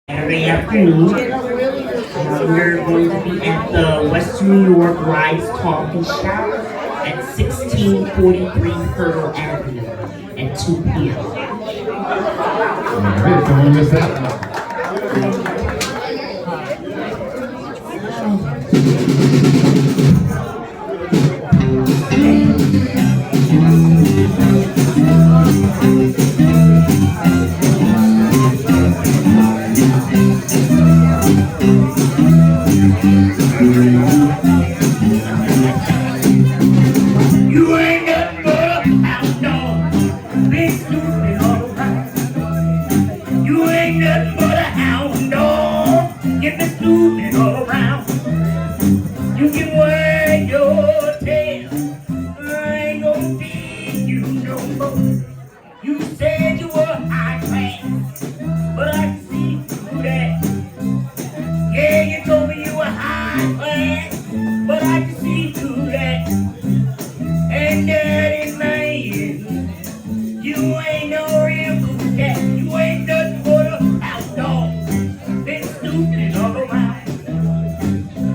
Saturday afternoon. We're going to be at the Western New York Rise Coffee Shop at 1643 Hurdle Avenue at 2 p.m. All right, don't miss that. You ain't nothing but a outlaw, big stupid all around. You ain't nothing but a hound dog, get the stupid all around. You can wear your tail, I ain't gonna feed you no more. You said you were high class, but I can see through that. Yeah, you told me you were high class, but I can see through that. And dirty man, you ain't no real good cat. You ain't nothing but a outlaw, been stupid all around.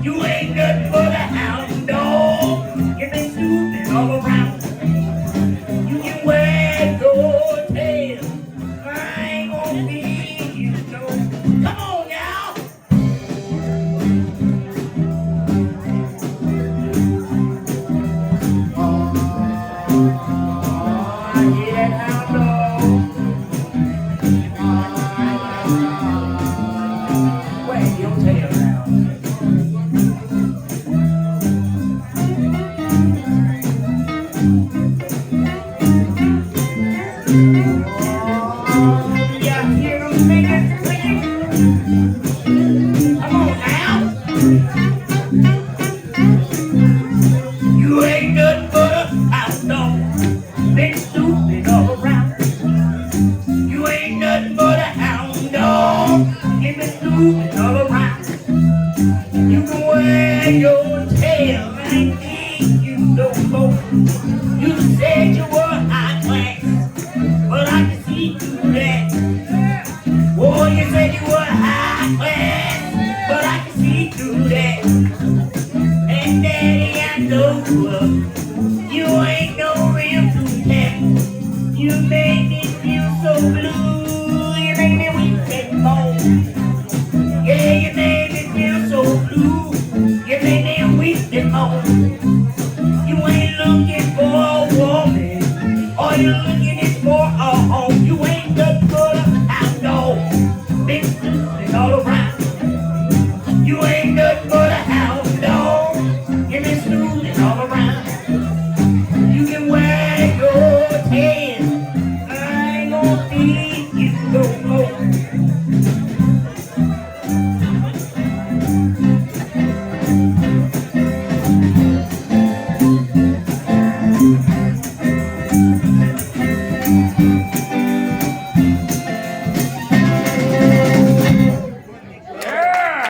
You ain't nothing but a hound dog, you been stupid all around. You can wear your tail, I ain't gonna feed you no. Come on, y'all. You ain't nothing but a house dog, been stupid all around. You ain't nothing but a hound dog, you been stupid all around. You can wear your tail, I ain't need you no more. You said you were high class, but I can see through that. Oh, you said you were high class, but I can see through that. And daddy, I know you ain't no real blue cat. You made me feel so blue, you made me weep and moan. Yeah, you made me feel so blue, you made me weep and moan. You ain't looking for a woman, all you're looking is for a home. You ain't nothing but a outlaw, been stupid all around.